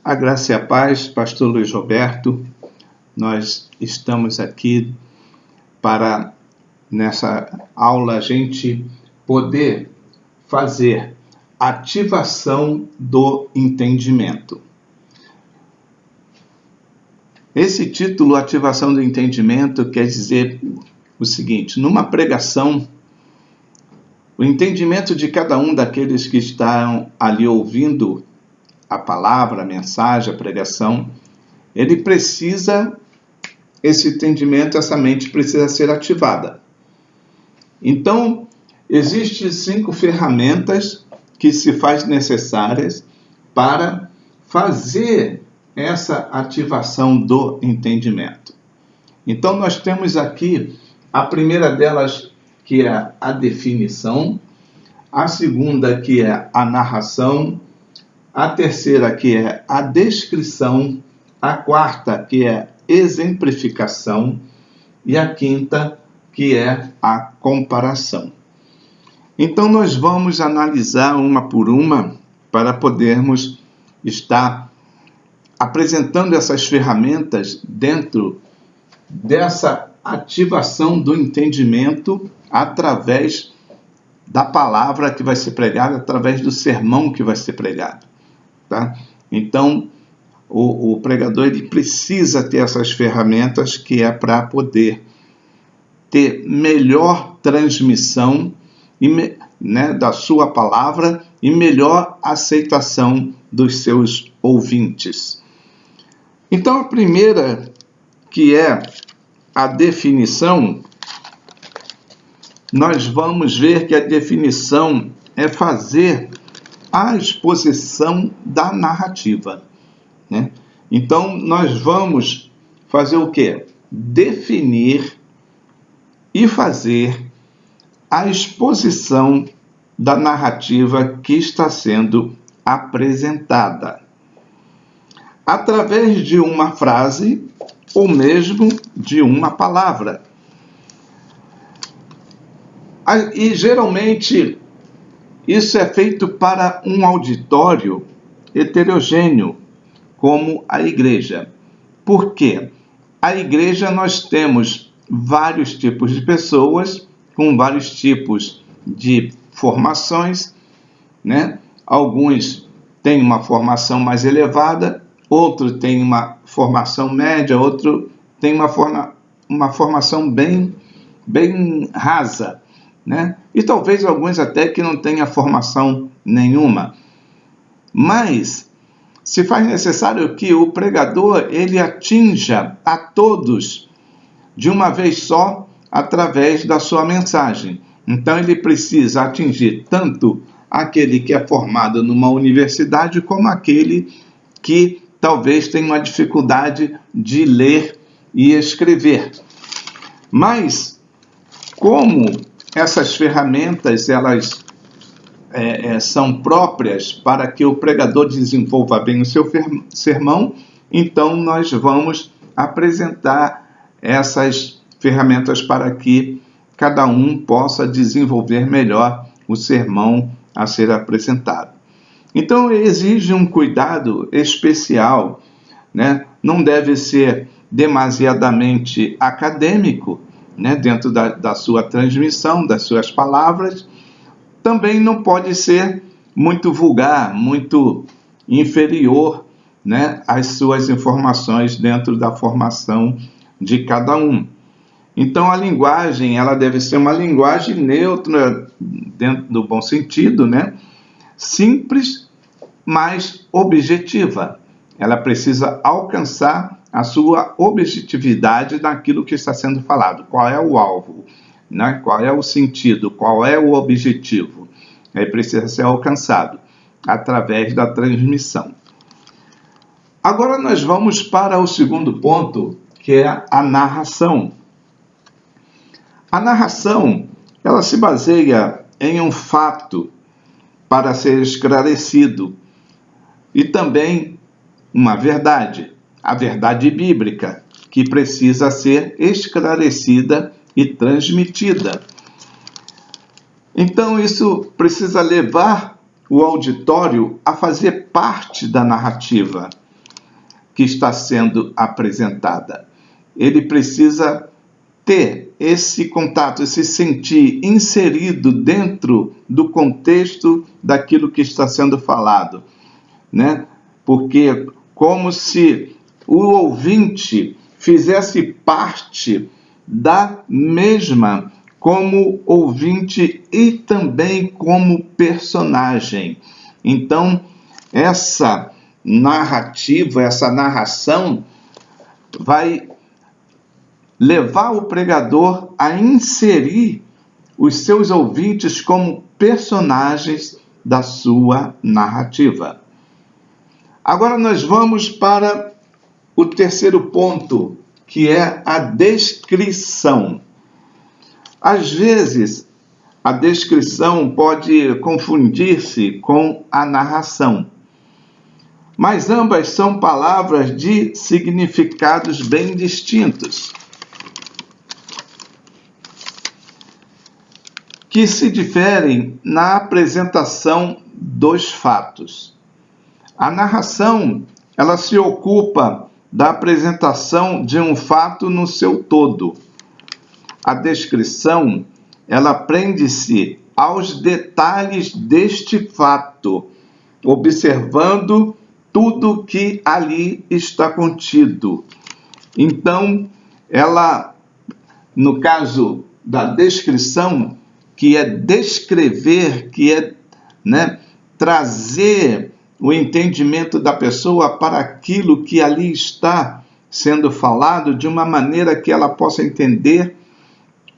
A graça e a paz, pastor Luiz Roberto. Nós estamos aqui para, nessa aula, a gente poder fazer ativação do entendimento. Esse título, ativação do entendimento, quer dizer o seguinte: numa pregação, o entendimento de cada um daqueles que estão ali ouvindo a palavra, a mensagem, a pregação, esse entendimento, essa mente precisa ser ativada. Então, existem 5 ferramentas que se faz necessárias para fazer essa ativação do entendimento. Então, nós temos aqui a primeira delas, que é a definição, a segunda, que é a narração, a terceira, que é a descrição, a quarta, que é exemplificação, e a quinta, que é a comparação. Então, nós vamos analisar uma por uma para podermos estar apresentando essas ferramentas dentro dessa ativação do entendimento através da palavra que vai ser pregada, através do sermão que vai ser pregado. Tá? Então, o pregador ele precisa ter essas ferramentas que é para poder ter melhor transmissão da sua palavra e melhor aceitação dos seus ouvintes. Então, a primeira, que é a definição, nós vamos ver que a definição é fazer a exposição da narrativa, né? Então, nós vamos fazer o quê? Definir e fazer a exposição da narrativa que está sendo apresentada, através de uma frase ou mesmo de uma palavra. E, geralmente, isso é feito para um auditório heterogêneo, como a igreja. Por quê? A igreja, nós temos vários tipos de pessoas, com vários tipos de formações, né? Alguns têm uma formação mais elevada, outro tem uma formação média, outro tem uma formação bem rasa, né? E talvez alguns até que não tenham formação nenhuma. Mas se faz necessário que o pregador ele atinja a todos de uma vez só através da sua mensagem. Então ele precisa atingir tanto aquele que é formado numa universidade como aquele que talvez tenha uma dificuldade de ler e escrever. Mas como essas ferramentas elas são próprias para que o pregador desenvolva bem o seu sermão, então nós vamos apresentar essas ferramentas para que cada um possa desenvolver melhor o sermão a ser apresentado. Então exige um cuidado especial, né? Não deve ser demasiadamente acadêmico, né? Dentro da sua transmissão, das suas palavras. Também não pode ser muito vulgar, muito inferior, né, às suas informações dentro da formação de cada um. Então a linguagem ela deve ser uma linguagem neutra, dentro do bom sentido, né? Simples, mas objetiva. Ela precisa alcançar a sua objetividade naquilo que está sendo falado. Qual é o alvo? Né? Qual é o sentido? Qual é o objetivo? Aí precisa ser alcançado através da transmissão. Agora nós vamos para o segundo ponto, que é a narração. A narração, ela se baseia em um fato para ser esclarecido e também uma verdade, a verdade bíblica, que precisa ser esclarecida e transmitida. Então isso precisa levar o auditório a fazer parte da narrativa, que está sendo apresentada. Ele precisa ter esse contato, esse sentir inserido dentro do contexto daquilo que está sendo falado, né? Porque como se o ouvinte fizesse parte da mesma como ouvinte e também como personagem. Então, essa narrativa, essa narração vai levar o pregador a inserir os seus ouvintes como personagens da sua narrativa. Agora nós vamos para o terceiro ponto, que é a descrição. Às vezes, a descrição pode confundir-se com a narração, mas ambas são palavras de significados bem distintos, que se diferem na apresentação dos fatos. A narração, ela se ocupa da apresentação de um fato no seu todo. A descrição, ela prende-se aos detalhes deste fato, observando tudo que ali está contido. Então, ela, no caso da descrição, que é descrever, que é, trazer o entendimento da pessoa para aquilo que ali está sendo falado, de uma maneira que ela possa entender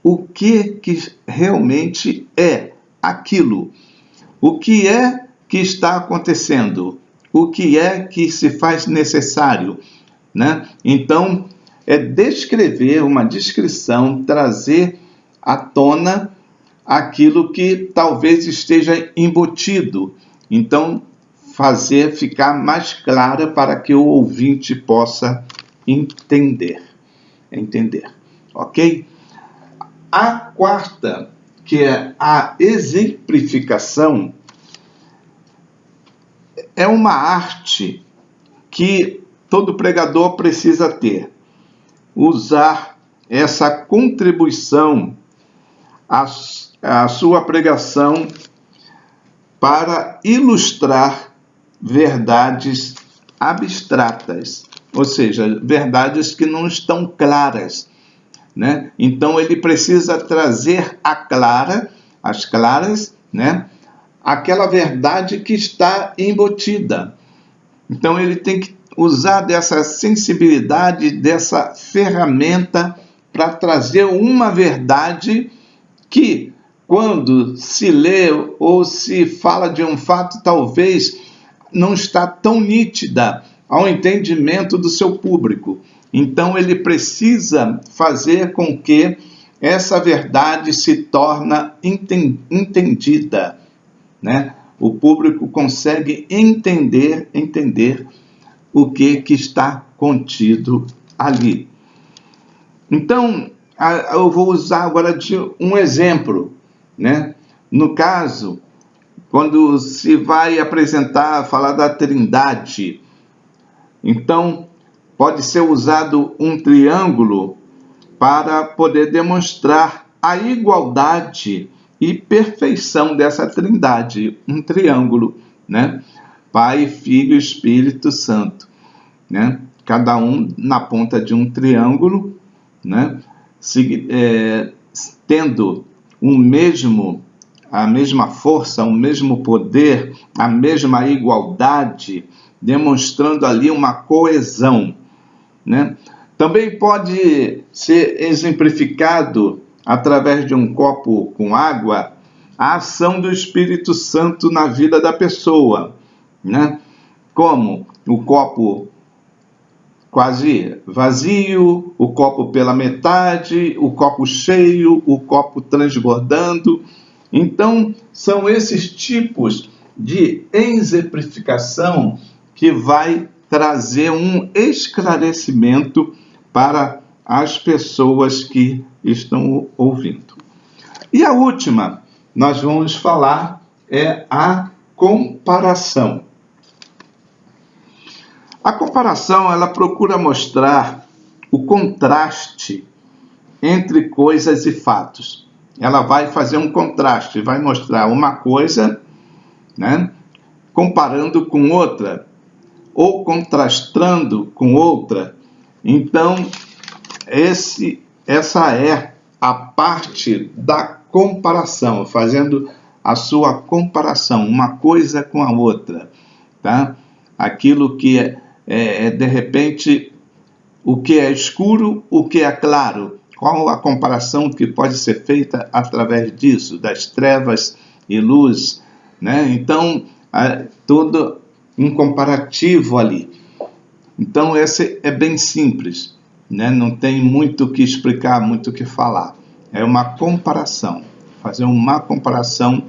o que realmente é aquilo, o que é que está acontecendo, o que é que se faz necessário, né? Então, é descrever, uma descrição, trazer à tona aquilo que talvez esteja embutido. Então, fazer ficar mais clara para que o ouvinte possa entender. Ok? A quarta, que é a exemplificação, é uma arte que todo pregador precisa ter. Usar essa contribuição à sua pregação para ilustrar verdades abstratas, ou seja, verdades que não estão claras, né? Então ele precisa trazer as claras, né? Aquela verdade que está embutida. Então ele tem que usar dessa sensibilidade, dessa ferramenta para trazer uma verdade que, quando se lê ou se fala de um fato, talvez não está tão nítida ao entendimento do seu público. Então ele precisa fazer com que essa verdade se torne entendida, né? O público consegue entender o que está contido ali. Então, eu vou usar agora de um exemplo, né? No caso, quando se vai falar da Trindade, então pode ser usado um triângulo para poder demonstrar a igualdade e perfeição dessa Trindade, um triângulo, né? Pai, Filho e Espírito Santo, né? Cada um na ponta de um triângulo, né? Tendo a mesma força, o mesmo poder, a mesma igualdade, demonstrando ali uma coesão, né? Também pode ser exemplificado através de um copo com água a ação do Espírito Santo na vida da pessoa, né? Como o copo quase vazio, o copo pela metade, o copo cheio, o copo transbordando. Então, são esses tipos de exemplificação que vai trazer um esclarecimento para as pessoas que estão ouvindo. E a última, nós vamos falar, é a comparação. A comparação, ela procura mostrar o contraste entre coisas e fatos. Ela vai fazer um contraste, vai mostrar uma coisa, né, comparando com outra, ou contrastando com outra. Então, essa é a parte da comparação, fazendo a sua comparação, uma coisa com a outra, tá? Aquilo que de repente, o que é escuro, o que é claro. Qual a comparação que pode ser feita através disso, das trevas e luz, né? Então, todo um comparativo ali. Então, esse é bem simples, né? Não tem muito o que explicar, muito o que falar. É uma comparação, fazer uma comparação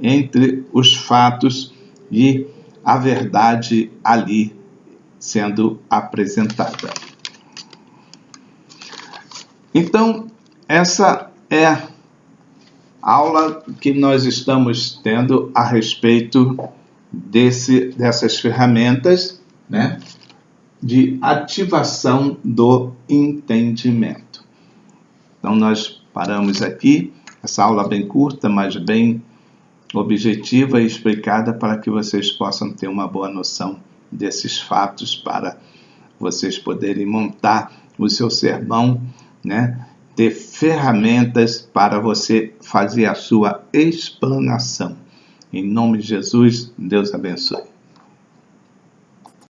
entre os fatos e a verdade ali sendo apresentada. Então, essa é a aula que nós estamos tendo a respeito dessas ferramentas, né, de ativação do entendimento. Então, nós paramos aqui, essa aula bem curta, mas bem objetiva e explicada para que vocês possam ter uma boa noção desses fatos, para vocês poderem montar o seu sermão, né? Ter ferramentas para você fazer a sua explanação. Em nome de Jesus, Deus abençoe.